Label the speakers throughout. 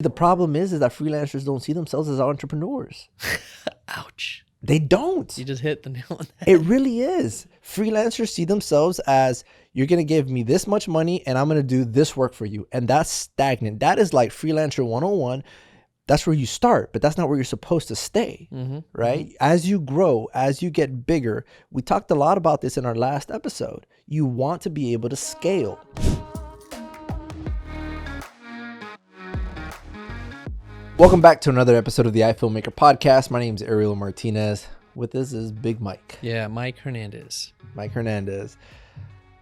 Speaker 1: The problem is that freelancers don't see themselves as entrepreneurs.
Speaker 2: Ouch.
Speaker 1: They don't.
Speaker 2: You just hit the nail on that.
Speaker 1: It really is. Freelancers see themselves as, you're going to give me this much money and I'm going to do this work for you. And that's stagnant. That is like freelancer 101. That's where you start, but that's not where you're supposed to stay, right? As you grow, as you get bigger, we talked a lot about this in our last episode. You want to be able to scale. Welcome back to another episode of the iFilmmaker podcast. My name is Ariel Martinez. With us is Big Mike.
Speaker 2: Yeah, Mike Hernandez.
Speaker 1: Mike Hernandez.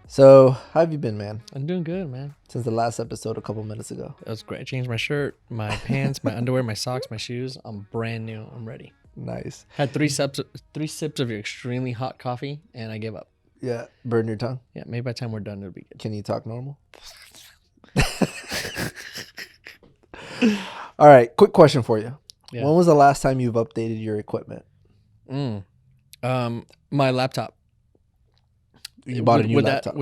Speaker 1: So, how have you been, man?
Speaker 2: I'm doing good, man.
Speaker 1: Since the last episode a couple minutes ago.
Speaker 2: It was great. I changed my shirt, my pants, my underwear, my socks, my shoes. I'm brand new. I'm ready.
Speaker 1: Nice.
Speaker 2: Had three sips of your extremely hot coffee, and I gave up.
Speaker 1: Yeah, burn your tongue.
Speaker 2: Yeah, maybe by the time we're done, it'll be good.
Speaker 1: Can you talk normal? All right, quick question for you.
Speaker 2: Yeah.
Speaker 1: When was the last time you've updated your equipment?
Speaker 2: My laptop.
Speaker 1: You bought a new laptop.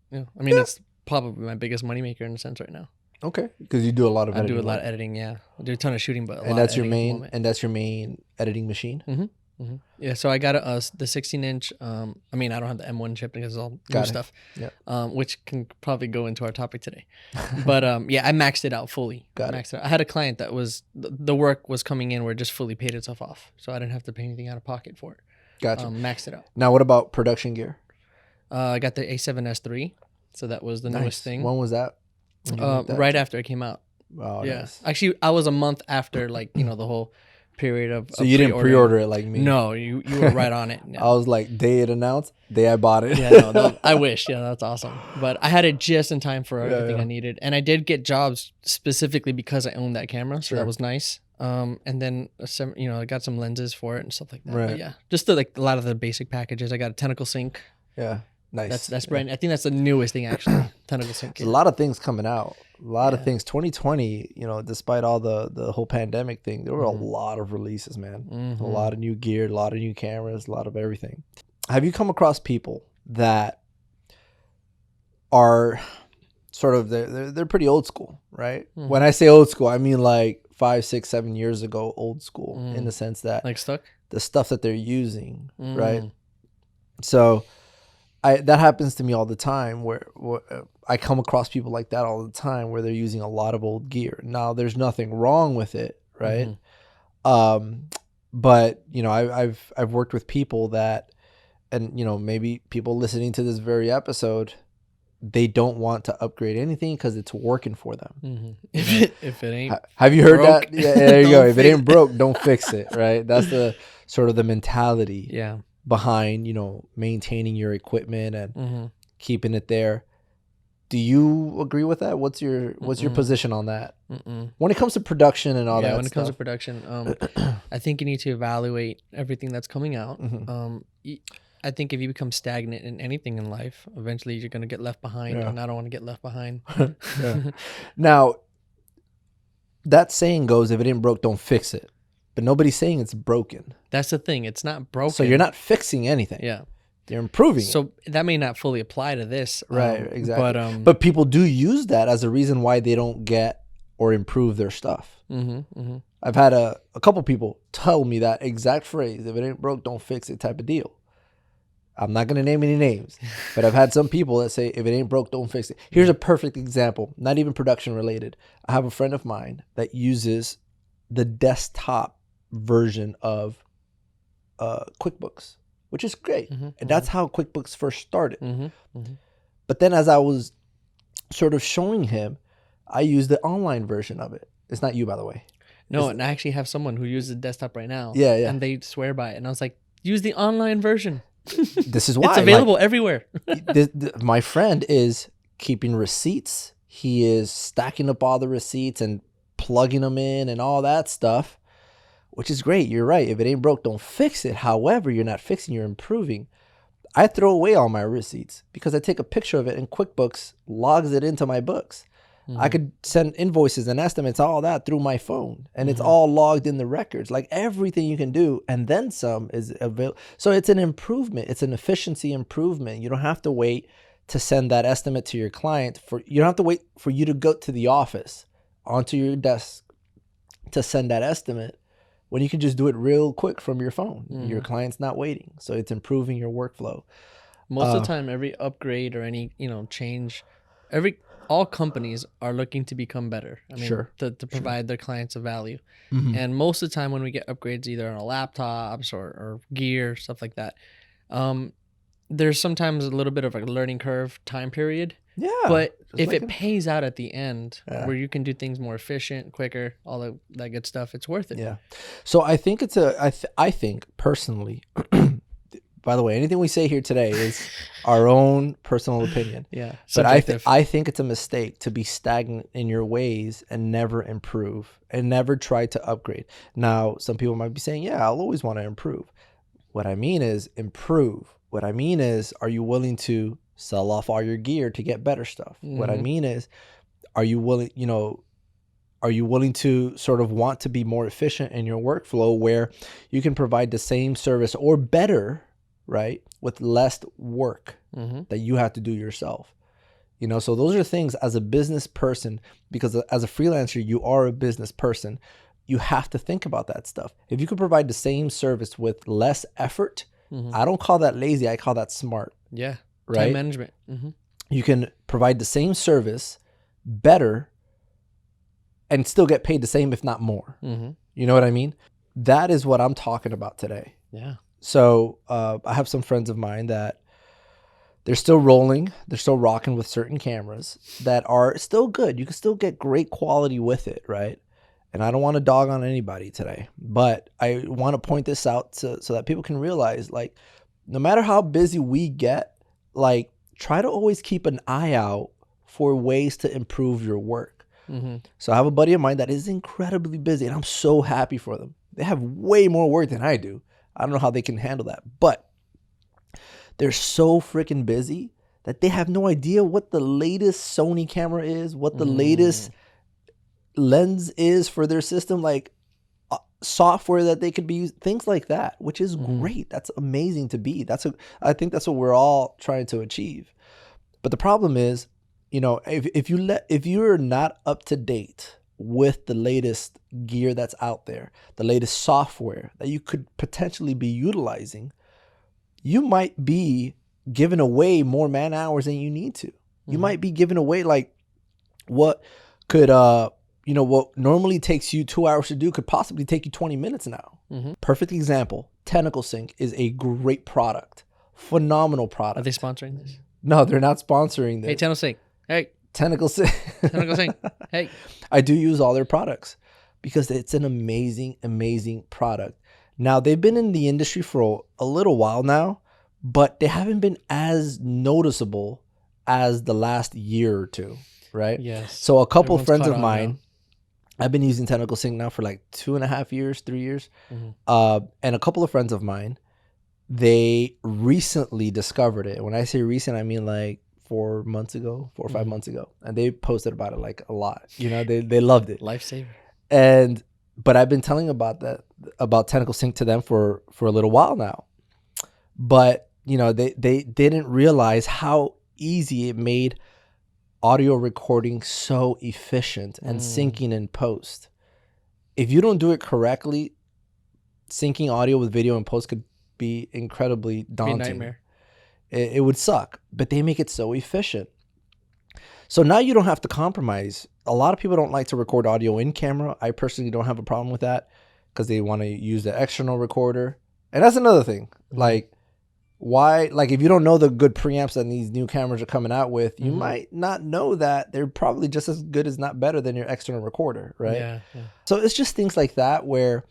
Speaker 2: Yeah. I mean, it's probably my biggest moneymaker in a sense right now.
Speaker 1: Okay, because you do a lot of editing.
Speaker 2: I do a lot of editing, yeah. I do a ton of shooting, but
Speaker 1: that's your main editing machine?
Speaker 2: Mm-hmm. Mm-hmm. Yeah, so I got the 16-inch. I mean, I don't have the M1 chip because it's all new stuff, which can probably go into our topic today. But yeah, I maxed it out fully. Maxed it out. I had a client that was, the work was coming in where it just fully paid itself off. So I didn't have to pay anything out of pocket for it.
Speaker 1: Gotcha.
Speaker 2: Maxed it out.
Speaker 1: Now, what about production gear?
Speaker 2: I got the A7S III. So that was the newest thing.
Speaker 1: When was that?
Speaker 2: Right after it came out.
Speaker 1: Oh,
Speaker 2: yeah.
Speaker 1: Nice.
Speaker 2: Actually, I was a month after, like, the whole period of.
Speaker 1: So you didn't pre-order it like me?
Speaker 2: No, you were right on it. No.
Speaker 1: I was like, day it announced, day I bought it.
Speaker 2: Yeah, no, I wish. Yeah, that's awesome. But I had it just in time for everything I needed, and I did get jobs specifically because I owned that camera, so that was nice. And then I got some lenses for it and stuff like that.
Speaker 1: Right.
Speaker 2: But yeah, just a lot of the basic packages. I got a tentacle sync.
Speaker 1: Yeah. Nice.
Speaker 2: That's brand. I think that's the newest thing actually. Tentacle sync.
Speaker 1: There's a lot of things coming out. A lot of things. 2020, despite all the whole pandemic thing, there were a lot of releases, man. A lot of new gear, a lot of new cameras, a lot of everything. Have you come across people that are sort of they're pretty old school, right? When I say old school, I mean like 5, 6, 7 years ago, old school in the sense that
Speaker 2: like stuck
Speaker 1: the stuff that they're using, right? So that happens to me all the time where I come across people like that all the time where they're using a lot of old gear. Now, there's nothing wrong with it, right? But I've worked with people that, and maybe people listening to this very episode, they don't want to upgrade anything because it's working for them.
Speaker 2: If it ain't,
Speaker 1: have you heard
Speaker 2: broke,
Speaker 1: that? Yeah, there you go. If it ain't broke, don't fix it, right? That's the sort of the mentality.
Speaker 2: Yeah.
Speaker 1: Behind maintaining your equipment and keeping it there. Do you agree with that? What's your position on that? When it comes to production and all that
Speaker 2: when it
Speaker 1: stuff?
Speaker 2: comes to production, I think you need to evaluate everything that's coming out. I think if you become stagnant in anything in life, eventually you're going to get left behind, and I don't want to get left behind.
Speaker 1: Now, that saying goes, if it ain't broke, don't fix it. But nobody's saying it's broken.
Speaker 2: That's the thing. It's not broken.
Speaker 1: So you're not fixing anything.
Speaker 2: Yeah.
Speaker 1: You're improving it.
Speaker 2: So that may not fully apply to this.
Speaker 1: Right, exactly. But people do use that as a reason why they don't get or improve their stuff. I've had a couple people tell me that exact phrase, if it ain't broke, don't fix it type of deal. I'm not going to name any names, but I've had some people that say, if it ain't broke, don't fix it. Here's a perfect example, not even production related. I have a friend of mine that uses the desktop version of QuickBooks, which is great. And that's how QuickBooks first started. But then as I was sort of showing him, I used the online version of it. It's not you, by the way.
Speaker 2: No, and I actually have someone who uses the desktop right now.
Speaker 1: Yeah.
Speaker 2: And they swear by it. And I was like, use the online version.
Speaker 1: This is why.
Speaker 2: It's available everywhere.
Speaker 1: My friend is keeping receipts. He is stacking up all the receipts and plugging them in and all that stuff, which is great. You're right. If it ain't broke, don't fix it. However, you're not fixing, you're improving. I throw away all my receipts because I take a picture of it and QuickBooks logs it into my books. I could send invoices and estimates, all that through my phone, and it's all logged in the records. Like everything you can do and then some is available. So it's an improvement. It's an efficiency improvement. You don't have to wait to send that estimate to your client. You don't have to wait for you to go to the office onto your desk to send that estimate when you can just do it real quick from your phone. Your client's not waiting. So it's improving your workflow.
Speaker 2: Most of the time, every upgrade or any, change, all companies are looking to become better. I mean, to provide their clients a value. And most of the time when we get upgrades, either on laptops or gear, stuff like that, there's sometimes a little bit of a learning curve time period.
Speaker 1: Yeah.
Speaker 2: But if it pays out at the end, where you can do things more efficient, quicker, all that good stuff, it's worth it.
Speaker 1: Yeah. So I think I think personally, by the way, anything we say here today is our own personal opinion.
Speaker 2: Yeah.
Speaker 1: But I think it's a mistake to be stagnant in your ways and never improve and never try to upgrade. Now, some people might be saying, yeah, I'll always want to improve. What I mean is improve. What I mean is, are you willing to sell off all your gear to get better stuff? What I mean is, are you willing to sort of want to be more efficient in your workflow where you can provide the same service or better, right, with less work that you have to do yourself? So those are things as a business person, because as a freelancer, you are a business person. You have to think about that stuff. If you could provide the same service with less effort, I don't call that lazy. I call that smart.
Speaker 2: Yeah.
Speaker 1: Right?
Speaker 2: Time management.
Speaker 1: You can provide the same service better and still get paid the same, if not more. You know what I mean? That is what I'm talking about today.
Speaker 2: Yeah.
Speaker 1: So I have some friends of mine that they're still rolling. They're still rocking with certain cameras that are still good. You can still get great quality with it, right? And I don't want to dog on anybody today, but I want to point this out so that people can realize, like, no matter how busy we get, like, try to always keep an eye out for ways to improve your work. So I have a buddy of mine that is incredibly busy, and I'm so happy for them. They have way more work than I do. I don't know how they can handle that, but they're so freaking busy that they have no idea what the latest Sony camera is, what the latest lens is for their system, like software that they could be using, things like that, which is great. That's amazing to be. I think that's what we're all trying to achieve. But the problem is, if you're not up to date with the latest gear that's out there, the latest software that you could potentially be utilizing, you might be giving away more man hours than you need to. You might be giving away, like, what could what normally takes you 2 hours to do could possibly take you 20 minutes now. Perfect example. Tentacle Sync is a great product. Phenomenal product.
Speaker 2: Are they sponsoring this?
Speaker 1: No, they're not sponsoring this.
Speaker 2: Hey, Tentacle Sync. Hey.
Speaker 1: Tentacle Sync.
Speaker 2: Tentacle Sync. Hey.
Speaker 1: I do use all their products because it's an amazing, amazing product. Now, they've been in the industry for a little while now, but they haven't been as noticeable as the last year or two, right?
Speaker 2: Yes.
Speaker 1: So a couple of friends of mine, I've been using Tentacle Sync now for like 2.5 years, 3 years. And a couple of friends of mine, they recently discovered it. When I say recent, I mean like 4 months ago, 4 or 5 months ago. And they posted about it like a lot. They loved it.
Speaker 2: Lifesaver.
Speaker 1: But I've been telling about Tentacle Sync to them for a little while now. But, they didn't realize how easy it made audio recording so efficient and syncing in post. If you don't do it correctly, syncing audio with video in post could be incredibly daunting.
Speaker 2: Be a nightmare.
Speaker 1: It would suck, but they make it so efficient. So now you don't have to compromise. A lot of people don't like to record audio in camera. I personally don't have a problem with that because they want to use the external recorder. And that's another thing. Like, why, like, if you don't know the good preamps that these new cameras are coming out with, you might not know that they're probably just as good, as not better, than your external recorder, right?
Speaker 2: Yeah.
Speaker 1: So it's just things like that where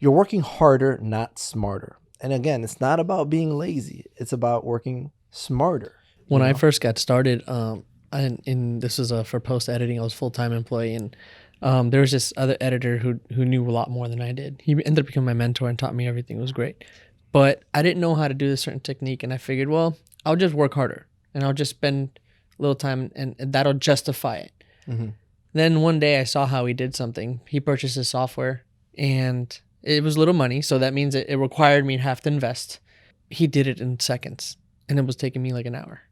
Speaker 1: you're working harder, not smarter. And again, it's not about being lazy. It's about working smarter.
Speaker 2: When I first got started, and this was for post editing, I was a full-time employee, and there was this other editor who knew a lot more than I did. He ended up becoming my mentor and taught me everything. It was great. But I didn't know how to do this certain technique, and I figured, well, I'll just work harder, and I'll just spend a little time, and that'll justify it. Then one day I saw how he did something. He purchased his software, and it was little money, so that means it required me to have to invest. He did it in seconds, and it was taking me like an hour.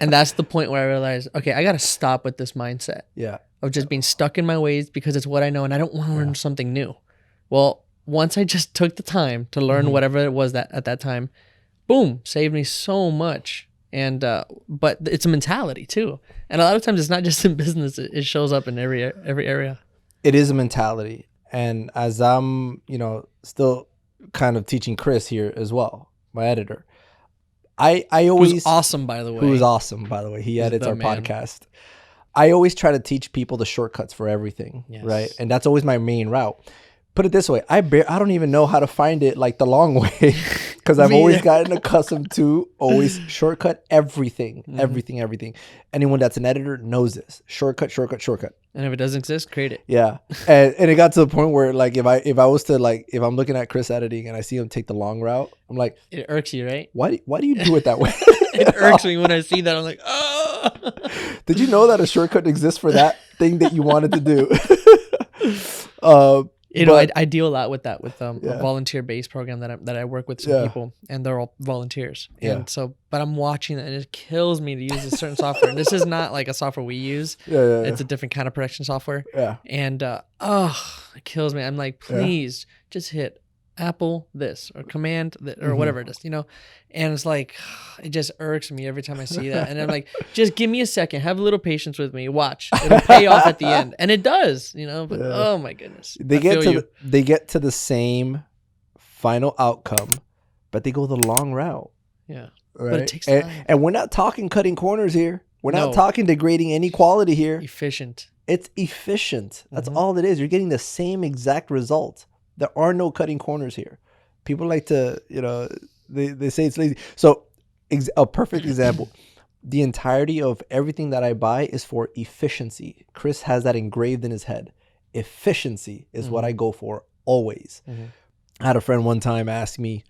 Speaker 2: And that's the point where I realized, okay, I got to stop with this mindset.
Speaker 1: Yeah.
Speaker 2: Of just being stuck in my ways because it's what I know and I don't want to learn something new. Well, once I just took the time to learn whatever it was that at that time, boom, saved me so much. And but it's a mentality too. And a lot of times it's not just in business, it shows up in every area.
Speaker 1: It is a mentality. And as I'm, still kind of teaching Chris here as well, my editor, I always...
Speaker 2: Who's awesome, by the way.
Speaker 1: Who's awesome, by the way. He edits our podcast. I always try to teach people the shortcuts for everything, right? And that's always my main route. Put it this way, I don't even know how to find it like the long way because I've always gotten accustomed to always shortcut everything, everything. Anyone that's an editor knows this. Shortcut.
Speaker 2: And if it doesn't exist, create it.
Speaker 1: Yeah. And it got to the point where like if I was to like, if I'm looking at Chris editing and I see him take the long route, I'm like,
Speaker 2: it irks you, right?
Speaker 1: Why do you do it that way?
Speaker 2: It irks me when I see that. I'm like, oh.
Speaker 1: Did you know that a shortcut exists for that thing that you wanted to do?
Speaker 2: I deal a lot with that with a volunteer-based program that I work with some people, and they're all volunteers. And so, but I'm watching it, and it kills me to use a certain software. And this is not like a software we use. It's a different kind of production software. And it kills me. I'm like, please just hit Apple this or command that or whatever it is, and it's like, it just irks me every time I see that. And I'm like, just give me a second, have a little patience with me, watch, it'll pay off at the end. And it does, but oh my goodness,
Speaker 1: they get to the same final outcome, but they go the long route.
Speaker 2: Right?
Speaker 1: But it takes time. And we're not talking cutting corners here. We're not talking degrading any quality here.
Speaker 2: Efficient.
Speaker 1: It's efficient. That's all it is. You're getting the same exact result. There are no cutting corners here. People like to, they say it's lazy. So a perfect example, the entirety of everything that I buy is for efficiency. Chris has that engraved in his head. Efficiency is what I go for always. I had a friend one time ask me,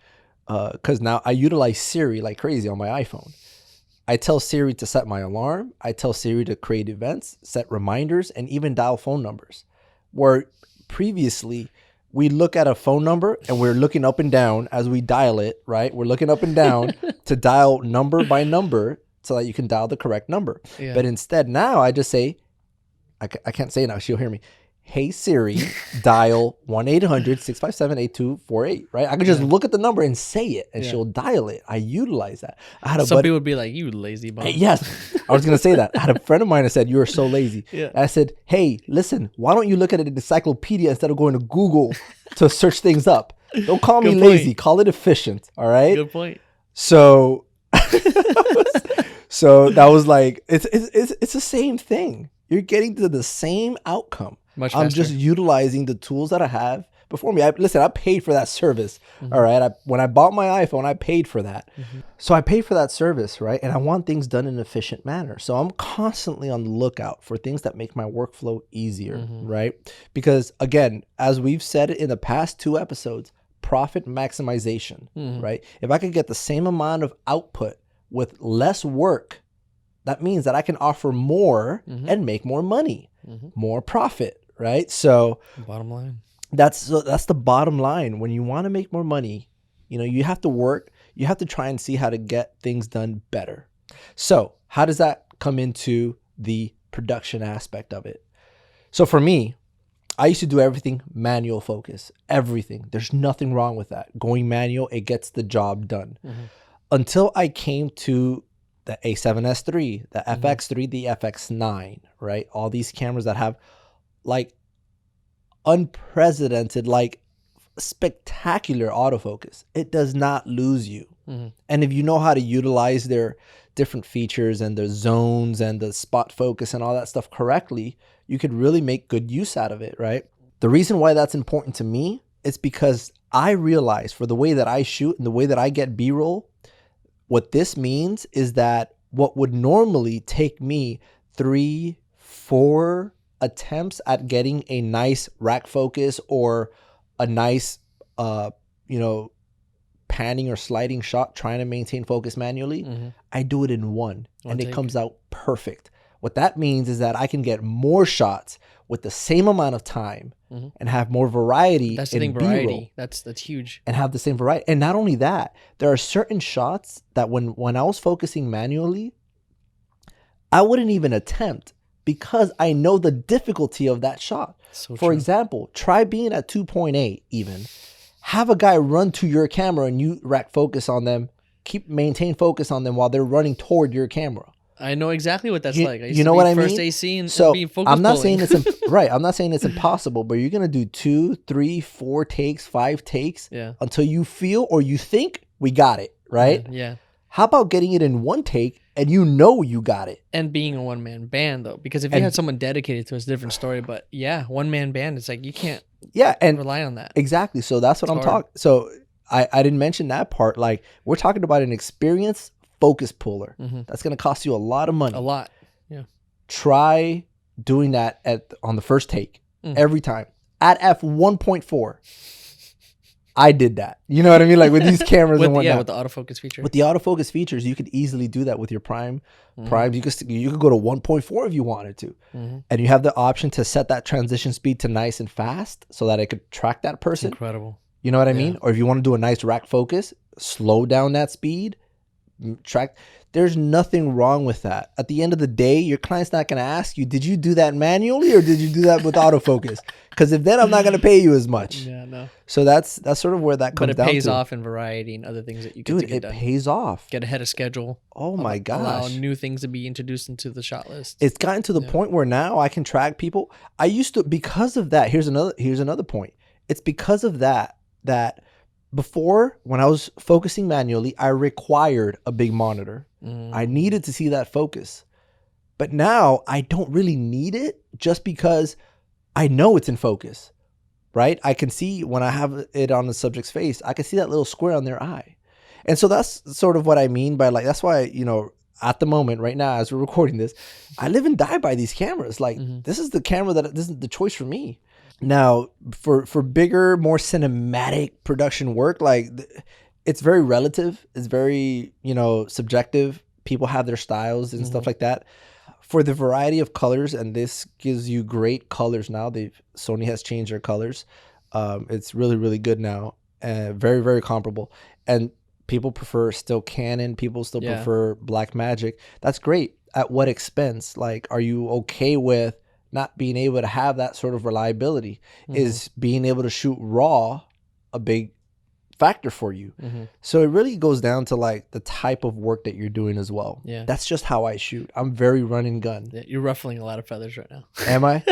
Speaker 1: because now I utilize Siri like crazy on my iPhone. I tell Siri to set my alarm. I tell Siri to create events, set reminders, and even dial phone numbers. Where previously... we look at a phone number and we're looking up and down as we dial it, right? We're looking up and down to dial number by number so that you can dial the correct number. But instead now I just say, I can't say it now, she'll hear me. Hey Siri, dial 1-800-657-8248, right? I could just look at the number and say it and she'll dial it. I utilize that.
Speaker 2: Some people would be like, you lazy bum.
Speaker 1: Yes, I was going to say that. I had a friend of mine that said, you are so lazy. I said, hey, listen, why don't you look at it in the encyclopedia instead of going to Google to search things up? Don't call me lazy. Call it efficient, all right?
Speaker 2: Good point.
Speaker 1: So, so that was like, it's the same thing. You're getting to the same outcome. I'm just utilizing the tools that I have before me. I paid for that service. All right. When I bought my iPhone, I paid for that. So I paid for that service, right? And I want things done in an efficient manner. So I'm constantly on the lookout for things that make my workflow easier, right? Because again, as we've said in the past 2 episodes, profit maximization, right? If I could get the same amount of output with less work, that means that I can offer more and make more money, more profit. Right. So
Speaker 2: bottom line,
Speaker 1: that's the bottom line. When you want to make more money, you have to work. You have to try and see how to get things done better. So how does that come into the production aspect of it? So for me, I used to do everything manual focus, everything. There's nothing wrong with that. Going manual, it gets the job done. Until I came to the A7S III, the FX3, the FX9, right? All these cameras that have like unprecedented, like spectacular autofocus. It does not lose you. And if you know how to utilize their different features and the zones and the spot focus and all that stuff correctly, you could really make good use out of it, right? The reason why that's important to me is because I realize for the way that I shoot and the way that I get B-roll, what this means is that what would normally take me 3-4 attempts at getting a nice rack focus or a nice, panning or sliding shot trying to maintain focus manually, I do it in one and it comes out perfect. What that means is that I can get more shots with the same amount of time and have more variety.
Speaker 2: That's the thing, variety. That's huge.
Speaker 1: And have the same variety. And not only that, there are certain shots that when I was focusing manually, I wouldn't even attempt because I know the difficulty of that shot. For example, try being at 2.8 even. Have a guy run to your camera and you rack focus on them. Maintain focus on them while they're running toward your camera.
Speaker 2: I know exactly what that's like.
Speaker 1: You know what I mean?
Speaker 2: First AC and
Speaker 1: so
Speaker 2: being focus
Speaker 1: I'm not
Speaker 2: pulling.
Speaker 1: saying it's right. I'm not saying it's impossible, but you're gonna do 2, 3, 4 takes, 5 takes until you feel or you think we got it, right?
Speaker 2: Yeah.
Speaker 1: How about getting it in one take and you know you got it?
Speaker 2: And being a one-man band though, because if you had someone dedicated to it, it's a different story. But yeah, one-man band, it's like you can't
Speaker 1: and
Speaker 2: rely on that.
Speaker 1: Exactly. So that's what I'm talking. So I didn't mention that part. Like we're talking about an experienced focus puller. That's going to cost you a lot of money.
Speaker 2: A lot. Yeah.
Speaker 1: Try doing that on the first take every time at f1.4. I did that. You know what I mean? Like with these cameras and whatnot.
Speaker 2: Yeah, with the autofocus feature.
Speaker 1: With the autofocus features, you could easily do that with your primes. You could go to 1.4 if you wanted to. And you have the option to set that transition speed to nice and fast so that it could track that person.
Speaker 2: It's incredible.
Speaker 1: You know what I mean? Or if you want to do a nice rack focus, slow down that speed. Track. There's nothing wrong with that. At the end of the day, your client's not going to ask you, did you do that manually or did you do that with autofocus? Because if then I'm not going to pay you as much.
Speaker 2: Yeah, no.
Speaker 1: So that's sort of where that comes down to.
Speaker 2: But it pays off in variety and other things that you can get done.
Speaker 1: Dude, it pays off.
Speaker 2: Get ahead of schedule.
Speaker 1: Oh my gosh.
Speaker 2: Allow new things to be introduced into the shot list.
Speaker 1: It's gotten to the point where now I can track people. I used to, because of that, here's another point. It's because of that before, when I was focusing manually, I required a big monitor. I needed to see that focus. But now I don't really need it just because I know it's in focus, right? I can see when I have it on the subject's face, I can see that little square on their eye. And so that's sort of what I mean by that's why, at the moment right now, as we're recording this, I live and die by these cameras. Like this is the camera this is the choice for me. Now, for bigger, more cinematic production work, like it's very relative. It's very, subjective. People have their styles and stuff like that. For the variety of colors, and this gives you great colors now. Sony has changed their colors. It's really, really good now. Very, very comparable. And people prefer still Canon. People still prefer Blackmagic. That's great. At what expense? Like, are you okay with not being able to have that sort of reliability? Is being able to shoot RAW a big factor for you? So it really goes down to like the type of work that you're doing as well. Yeah, that's just how I shoot. I'm very run and gun.
Speaker 2: Yeah, you're ruffling a lot of feathers right now.
Speaker 1: Am I?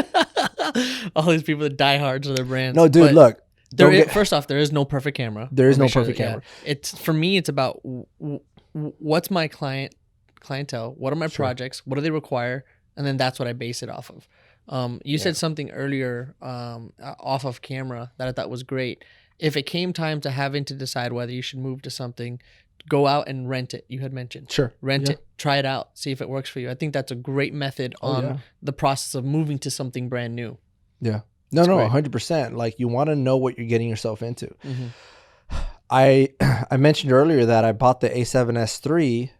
Speaker 2: All these people that die hard to their brands.
Speaker 1: No, dude, look.
Speaker 2: First off, there is no perfect camera.
Speaker 1: There is no perfect camera.
Speaker 2: It's for me. It's about what's my clientele. What are my projects? What do they require? And then that's what I base it off of. You said something earlier off of camera that I thought was great. If it came time to having to decide whether you should move to something, go out and rent it. You had mentioned.
Speaker 1: Sure.
Speaker 2: Rent it, try it out, see if it works for you. I think that's a great method on the process of moving to something brand new.
Speaker 1: Yeah. No, 100%. Like you want to know what you're getting yourself into. I mentioned earlier that I bought the A7S III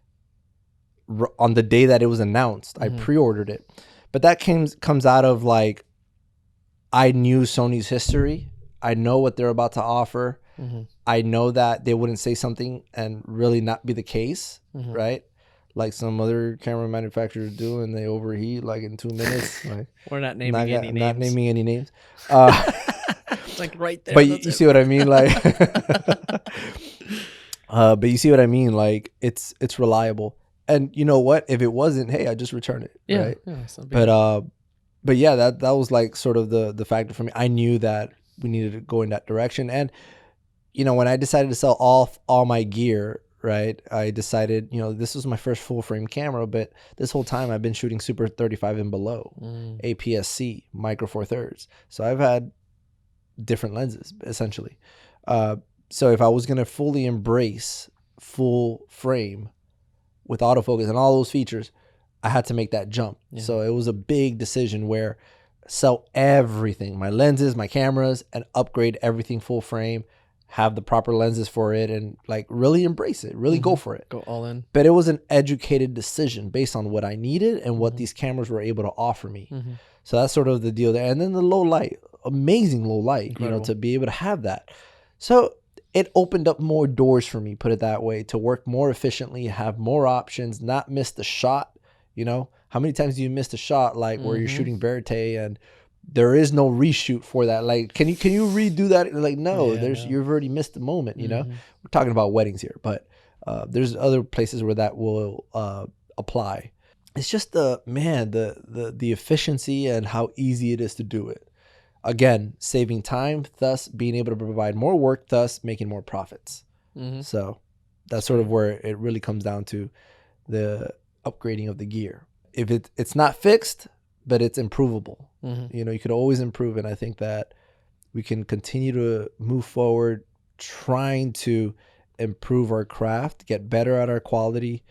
Speaker 1: on the day that it was announced. I pre-ordered it. But that comes out of like, I knew Sony's history. I know what they're about to offer. I know that they wouldn't say something and really not be the case, right? Like some other camera manufacturers do, and they overheat like in 2 minutes. Like
Speaker 2: we're not naming any names.
Speaker 1: Not naming any names.
Speaker 2: It's like right there.
Speaker 1: But you see what I mean, like. But you see what I mean, like it's reliable. And you know what? If it wasn't, hey, I just return it.
Speaker 2: Yeah.
Speaker 1: Right?
Speaker 2: Yeah,
Speaker 1: but yeah, that was like sort of the factor for me. I knew that we needed to go in that direction. And, when I decided to sell off all my gear, right, I decided, this was my first full frame camera, but this whole time I've been shooting Super 35 and below, APS-C, Micro Four Thirds. So I've had different lenses, essentially. So if I was going to fully embrace full frame with autofocus and all those features, I had to make that jump. Yeah. So it was a big decision where sell everything, my lenses, my cameras, and upgrade everything full frame, have the proper lenses for it, and like really embrace it, really go for it.
Speaker 2: Go all in.
Speaker 1: But it was an educated decision based on what I needed and what these cameras were able to offer me. So that's sort of the deal there. And then the low light. amazing low light,
Speaker 2: Incredible.
Speaker 1: to be able to have that. So it opened up more doors for me, put it that way, to work more efficiently, have more options, not miss the shot. How many times do you miss the shot, like where you're shooting verite and there is no reshoot for that? Like, can you redo that? Like, no, you've already missed the moment. We're talking about weddings here, but there's other places where that will apply. It's just the efficiency and how easy it is to do it. Again, saving time, thus being able to provide more work, thus making more profits. So that's sort of where it really comes down to the upgrading of the gear. If it's not fixed, but it's improvable. You could always improve. And I think that we can continue to move forward, trying to improve our craft, get better at our quality,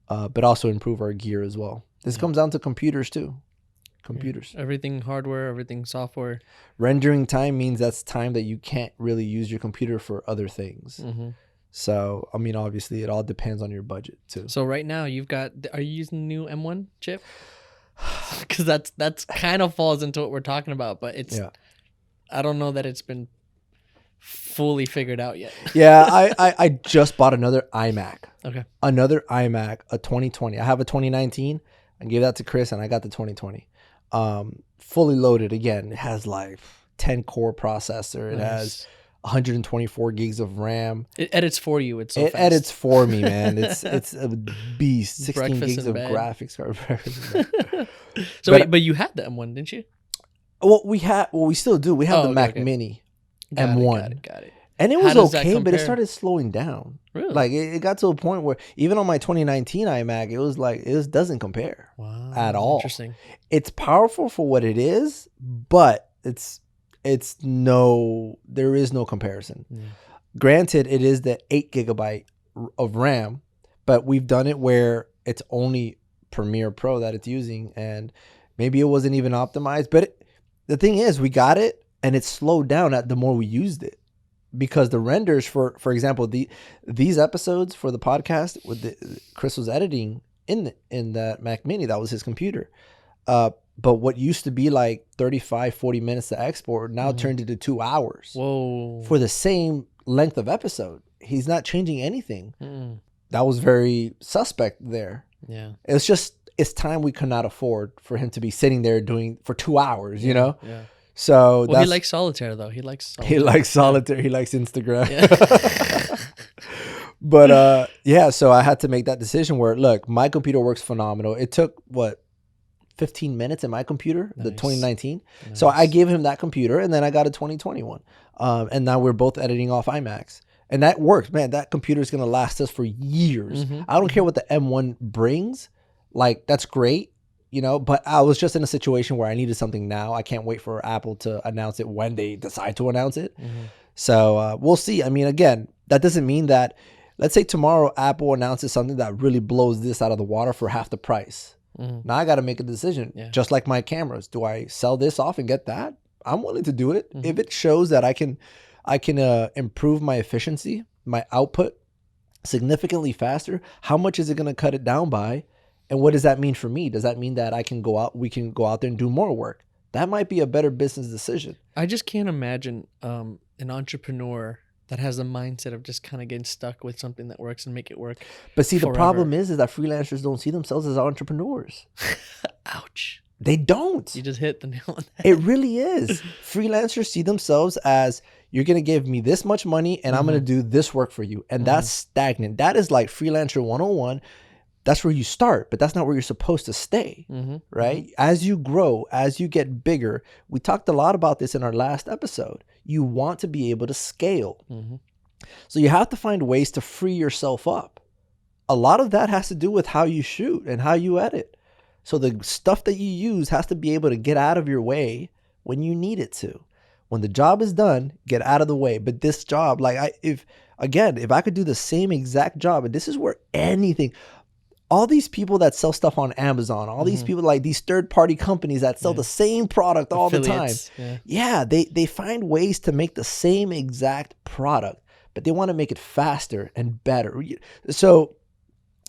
Speaker 1: but also improve our gear as well. This comes down to computers too. Computers.
Speaker 2: Everything hardware, everything software.
Speaker 1: Rendering time means that's time that you can't really use your computer for other things. So, I mean, obviously, it all depends on your budget too.
Speaker 2: So right now, are you using the new M1 chip? Because that's kind of falls into what we're talking about, but I don't know that it's been fully figured out yet.
Speaker 1: I just bought another iMac.
Speaker 2: Okay.
Speaker 1: Another iMac, a 2020. I have a 2019. I gave that to Chris, and I got the 2020. Fully loaded again. It has like 10 core processor. It has 124 gigs of RAM.
Speaker 2: It edits for you. It's so
Speaker 1: it
Speaker 2: fast.
Speaker 1: Edits for me, man. It's a beast. 16
Speaker 2: Breakfast
Speaker 1: gigs of graphics card.
Speaker 2: But you had the M1, didn't you?
Speaker 1: Well, we still do. We have the Mac Mini M1.
Speaker 2: Got it.
Speaker 1: And it was okay, but it started slowing down.
Speaker 2: Really?
Speaker 1: Like it got to a point where even on my 2019 iMac, it was like it doesn't compare at all.
Speaker 2: Interesting.
Speaker 1: It's powerful for what it is, but there is no comparison. Granted, it is the 8 gigabyte of RAM, but we've done it where it's only Premiere Pro that it's using, and maybe it wasn't even optimized. But the thing is, we got it, and it slowed down the more we used it. Because the renders for example, these episodes for the podcast Chris was editing in that Mac Mini, that was his computer. But what used to be like 35-40 minutes to export now turned into 2 hours.
Speaker 2: Whoa!
Speaker 1: For the same length of episode, he's not changing anything. That was very suspect there.
Speaker 2: Yeah,
Speaker 1: it's time we could not afford for him to be sitting there doing for 2 hours. Yeah.
Speaker 2: So he likes solitaire though. He likes
Speaker 1: solitaire. He likes Instagram. Yeah. But so I had to make that decision where, look, my computer works phenomenal. It took 15 minutes in my computer, the 2019. Nice. So I gave him that computer, and then I got a 2021. And now we're both editing off iMacs. And that works, man. That computer is going to last us for years. I don't care what the M1 brings. Like, that's great. But I was just in a situation where I needed something now. I can't wait for Apple to announce it when they decide to announce it. So we'll see. I mean, again, that doesn't mean that, let's say tomorrow Apple announces something that really blows this out of the water for half the price. Now I got to make a decision. Just like my cameras. Do I sell this off and get that? I'm willing to do it. If it shows that I can improve my efficiency, my output significantly faster, how much is it going to cut it down by? And what does that mean for me? Does that mean that we can go out there and do more work? That might be a better business decision.
Speaker 2: I just can't imagine an entrepreneur that has a mindset of just kind of getting stuck with something that works and make it work.
Speaker 1: But see, the problem is that freelancers don't see themselves as entrepreneurs.
Speaker 2: Ouch.
Speaker 1: They don't.
Speaker 2: You just hit the nail on the head.
Speaker 1: It really is. Freelancers see themselves as, you're going to give me this much money and I'm going to do this work for you. And that's stagnant. That is like freelancer 101. That's where you start, but that's not where you're supposed to stay, right? As you grow, as you get bigger, we talked a lot about this in our last episode. You want to be able to scale. So you have to find ways to free yourself up. A lot of that has to do with how you shoot and how you edit. So the stuff that you use has to be able to get out of your way when you need it to. When the job is done, get out of the way. But this job, if I could do the same exact job, and this is where all these people that sell stuff on Amazon, all these people, like these third-party companies that sell the same product all the time. They find ways to make the same exact product, but they want to make it faster and better. So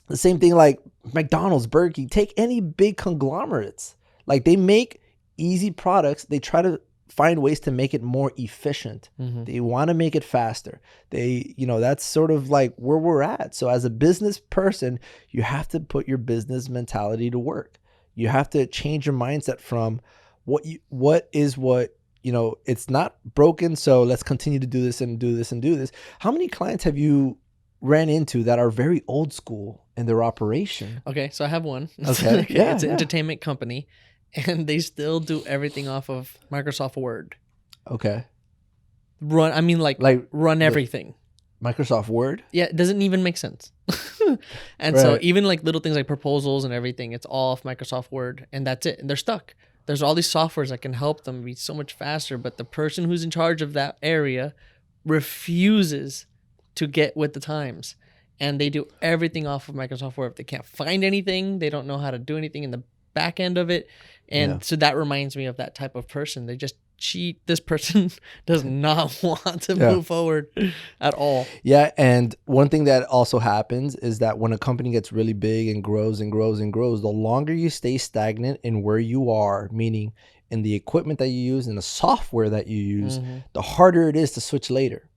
Speaker 1: the same thing like McDonald's, Burger King, take any big conglomerates. Like, they make easy products. They try to find ways to make it more efficient. They want to make it faster. That's sort of like where we're at. So as a business person, you have to put your business mentality to work. You have to change your mindset from it's not broken, so let's continue to do this and do this and do this. How many clients have you ran into that are very old school in their operation?
Speaker 2: Okay, so I have one.
Speaker 1: Okay, yeah,
Speaker 2: it's an entertainment company, and they still do everything off of Microsoft Word.
Speaker 1: Okay.
Speaker 2: Run everything.
Speaker 1: Microsoft Word?
Speaker 2: Yeah, it doesn't even make sense. And so even like little things like proposals and everything, it's all off Microsoft Word, and that's it. And they're stuck. There's all these softwares that can help them be so much faster, but the person who's in charge of that area refuses to get with the times. And they do everything off of Microsoft Word. If they can't find anything, they don't know how to do anything in the back end of it. And so that reminds me of that type of person. They just cheat. This person does not want to move forward at all.
Speaker 1: Yeah. And one thing that also happens is that when a company gets really big and grows and grows and grows, the longer you stay stagnant in where you are, meaning in the equipment that you use and the software that you use, the harder it is to switch later.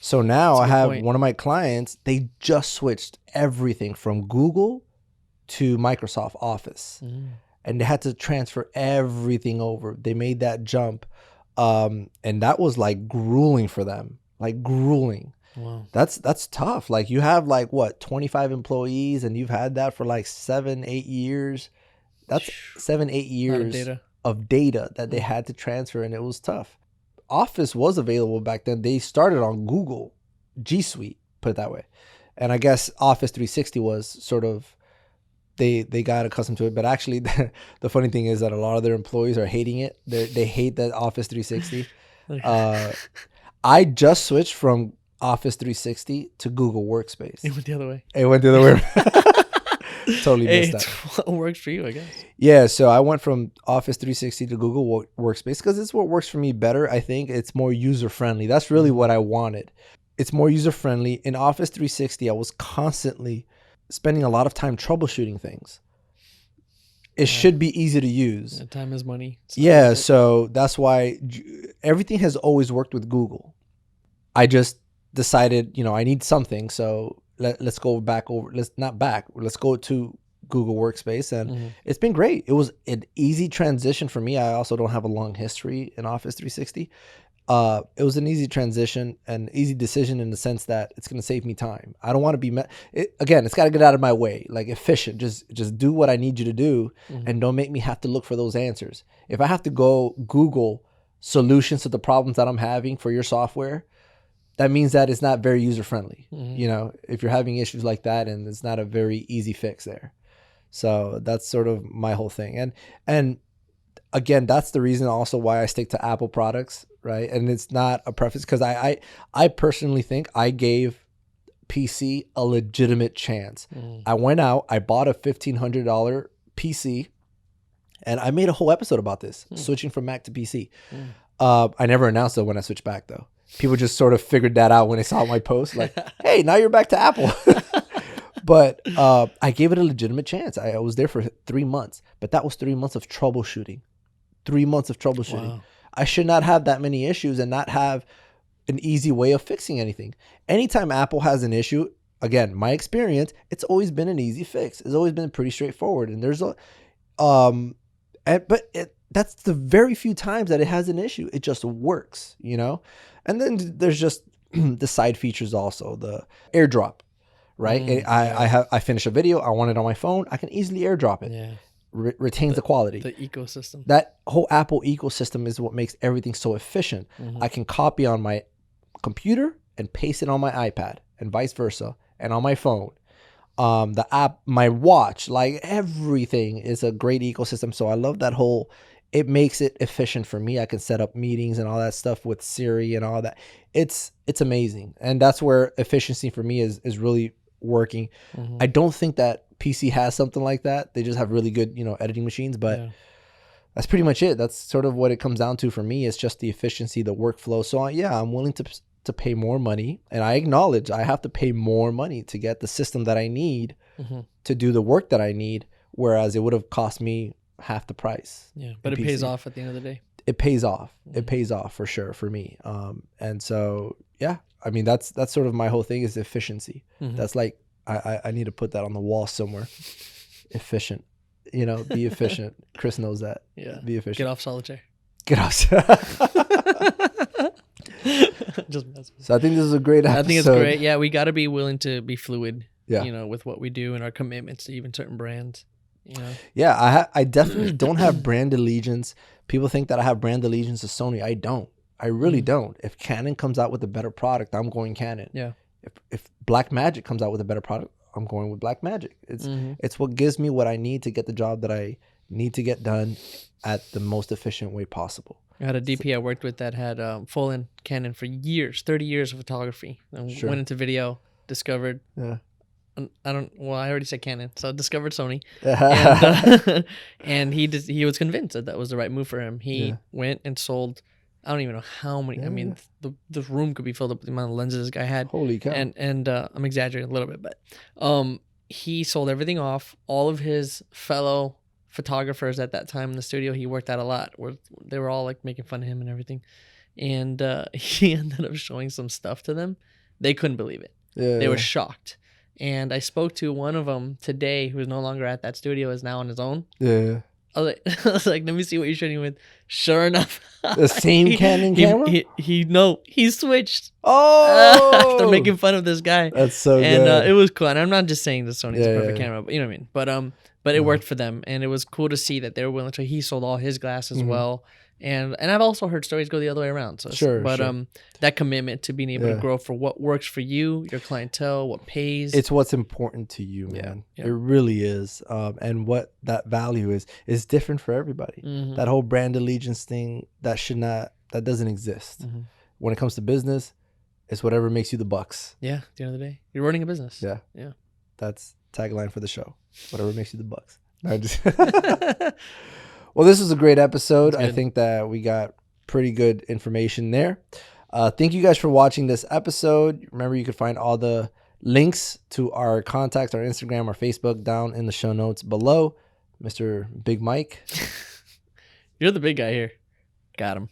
Speaker 1: So now I have one of my clients, they just switched everything from Google to Microsoft Office. And they had to transfer everything over. They made that jump. And that was like grueling for them, like grueling.
Speaker 2: Wow.
Speaker 1: That's tough. Like you have 25 employees and you've had that for like 7-8 years. That's 7-8 years of data that they had to transfer, and it was tough. Office was available back then. They started on Google G Suite, put it that way. And I guess Office 360 was sort of, they got accustomed to it. But actually, the funny thing is that a lot of their employees are hating it. They hate that Office 360. I just switched from Office 360 to Google Workspace.
Speaker 2: It went the other way.
Speaker 1: Totally missed that.
Speaker 2: What works for you, I guess.
Speaker 1: Yeah, so I went from Office 360 to Google Workspace because it's what works for me better. I think it's more user-friendly. That's really what I wanted. It's more user-friendly. In Office 360, I was constantly spending a lot of time troubleshooting things. It should be easy to use.
Speaker 2: Time is money.
Speaker 1: So that's why everything has always worked with Google. I just decided, I need something. So let's go let's go to Google Workspace. And it's been great. It was an easy transition for me. I also don't have a long history in Office 360. It was an easy transition, an easy decision in the sense that it's going to save me time. I don't want to be it's got to get out of my way, like efficient. Just do what I need you to do, and don't make me have to look for those answers. If I have to go Google solutions to the problems that I'm having for your software, that means that it's not very user friendly. If you're having issues like that, and it's not a very easy fix there. So that's sort of my whole thing. And again, that's the reason also why I stick to Apple products, right? And it's not a preference, because I personally think I gave PC a legitimate chance. I went out, I bought a $1,500 PC, and I made a whole episode about this, switching from Mac to PC. I never announced it when I switched back, though. People just sort of figured that out when they saw my post, like, hey, now you're back to Apple. But I gave it a legitimate chance. I was there for 3 months, but that was 3 months of troubleshooting. 3 months of troubleshooting. Wow. I should not have that many issues and not have an easy way of fixing anything. Anytime Apple has an issue, again, my experience, it's always been an easy fix. It's always been pretty straightforward. And there's that's the very few times that it has an issue. It just works, And then there's just the side features also, the AirDrop, right? I finish a video, I want it on my phone, I can easily AirDrop it. Yeah. Retains the quality.
Speaker 2: The ecosystem.
Speaker 1: That whole Apple ecosystem is what makes everything so efficient. I can copy on my computer and paste it on my iPad, and vice versa, and on my phone. The app, my watch, like everything is a great ecosystem. So I love that whole, it makes it efficient for me. I can set up meetings and all that stuff with Siri and all that. It's amazing. And that's where efficiency for me is really working. I don't think that PC has something like that. They just have really good, editing machines, but that's pretty much it. That's sort of what it comes down to for me. It's just the efficiency, the workflow. So I'm willing to pay more money, and I acknowledge I have to pay more money to get the system that I need to do the work that I need, whereas it would have cost me half the price.
Speaker 2: Yeah, but it pays off at the end of the day.
Speaker 1: it pays off. It pays off for sure for me. And so, yeah, I mean, that's sort of my whole thing is efficiency. That's like, I need to put that on the wall somewhere. Efficient, you know, be efficient. Chris knows that.
Speaker 2: Yeah.
Speaker 1: Be efficient.
Speaker 2: Get off solitaire.
Speaker 1: Get off.
Speaker 2: Just mess with
Speaker 1: So I think this is a great episode.
Speaker 2: I think it's great. Yeah, we got to be willing to be fluid,
Speaker 1: yeah.
Speaker 2: you know, with what we do and our commitments to even certain brands, you know.
Speaker 1: Yeah, I definitely don't have brand allegiance. People think that I have brand allegiance to Sony. I don't. I really don't. If Canon comes out with a better product, I'm going Canon.
Speaker 2: Yeah.
Speaker 1: If Blackmagic comes out with a better product, I'm going with Blackmagic. It's what gives me what I need to get the job that I need to get done at the most efficient way possible.
Speaker 2: I had a DP I worked with that had full-in Canon for years, 30 years of photography. And went into video, discovered.
Speaker 1: Yeah.
Speaker 2: I already said Canon, so I discovered Sony. And he was convinced that was the right move for him. He went and sold, I don't even know how many. I mean, the room could be filled up with the amount of lenses this guy had.
Speaker 1: Holy cow.
Speaker 2: And I'm exaggerating a little bit, but he sold everything off. All of his fellow photographers at that time in the studio he worked at a lot, where they were all like making fun of him and everything. And he ended up showing some stuff to them. They couldn't believe it. They were shocked. And I spoke to one of them today who is no longer at that studio, is now on his own.
Speaker 1: Yeah.
Speaker 2: I was like, let me see what you're shooting with. Sure enough.
Speaker 1: The same Canon camera?
Speaker 2: He switched.
Speaker 1: Oh!
Speaker 2: After making fun of this guy.
Speaker 1: That's so good.
Speaker 2: And it was cool. And I'm not just saying that Sony's a perfect camera, but you know what I mean? But it worked for them. And it was cool to see that they were willing to. He sold all his glass as well. And I've also heard stories go the other way around. So
Speaker 1: sure.
Speaker 2: That commitment to being able to grow for what works for you, your clientele, what pays.
Speaker 1: It's what's important to you, man. Yeah. It really is. And what that value is different for everybody. That whole brand allegiance thing, that doesn't exist. When it comes to business, it's whatever makes you the bucks.
Speaker 2: Yeah, at the end of the day. You're running a business.
Speaker 1: Yeah.
Speaker 2: Yeah.
Speaker 1: That's tagline for the show. Whatever makes you the bucks. No, Well, this was a great episode. I think that we got pretty good information there. Thank you guys for watching this episode. Remember, you can find all the links to our contacts, our Instagram, our Facebook down in the show notes below. Mr. Big Mike.
Speaker 2: You're the big guy here. Got him.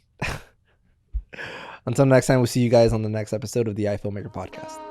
Speaker 1: Until next time, we'll see you guys on the next episode of the iFilmmaker Podcast.